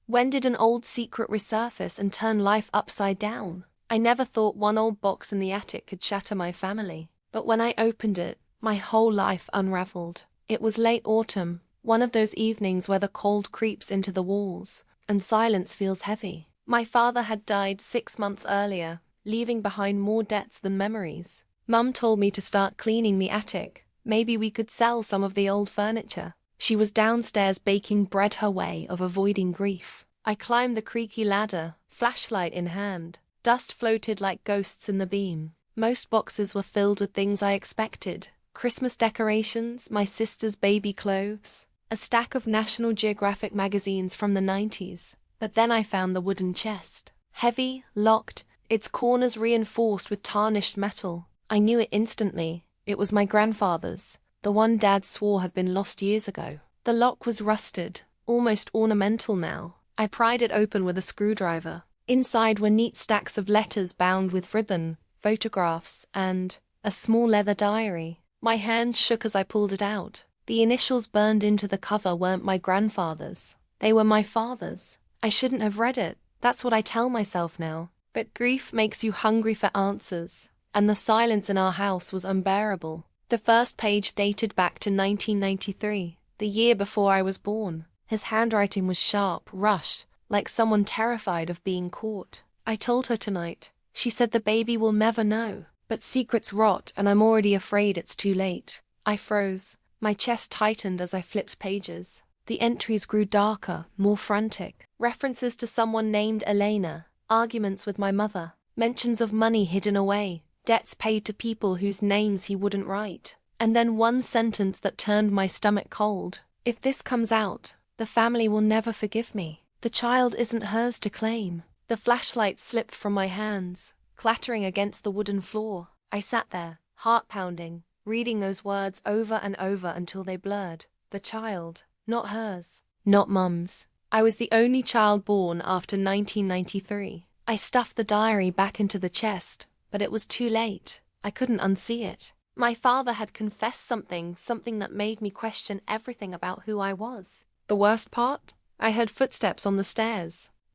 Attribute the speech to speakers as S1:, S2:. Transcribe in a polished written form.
S1: When did an old secret resurface and turn life upside down? I never thought one old box in the attic could shatter my family. But when I opened it, my whole life unraveled. It was late autumn, one of those evenings where the cold creeps into the walls, and silence feels heavy. My father had died 6 months earlier, leaving behind more debts than memories. Mum told me to start cleaning the attic. Maybe we could sell some of the old furniture. She was downstairs baking bread, her way of avoiding grief. I climbed the creaky ladder, flashlight in hand. Dust floated like ghosts in the beam. Most boxes were filled with things I expected. Christmas decorations, my sister's baby clothes, a stack of National Geographic magazines from the 90s. But then I found the wooden chest. Heavy, locked, its corners reinforced with tarnished metal. I knew it instantly. It was my grandfather's, the one Dad swore had been lost years ago. The lock was rusted, almost ornamental now. I pried it open with a screwdriver. Inside were neat stacks of letters bound with ribbon, photographs, and a small leather diary. My hand shook as I pulled it out. The initials burned into the cover weren't my grandfather's. They were my father's. I shouldn't have read it. That's what I tell myself now. But grief makes you hungry for answers, and the silence in our house was unbearable. The first page dated back to 1993, the year before I was born. His handwriting was sharp, rushed, like someone terrified of being caught. I told her tonight. She said the baby will never know. But secrets rot, and I'm already afraid it's too late. I froze. My chest tightened as I flipped pages. The entries grew darker, more frantic. References to someone named Elena, arguments with my mother, mentions of money hidden away, debts paid to people whose names he wouldn't write. And then one sentence that turned my stomach cold. If this comes out, the family will never forgive me. The child isn't hers to claim. The flashlight slipped from my hands, clattering against the wooden floor. I sat there, heart pounding, reading those words over and over until they blurred. The child, not hers, not Mum's. I was the only child born after 1993. I stuffed the diary back into the chest, but it was too late. I couldn't unsee it. My father had confessed something that made me question everything about who I was. The worst part? I heard footsteps on the stairs.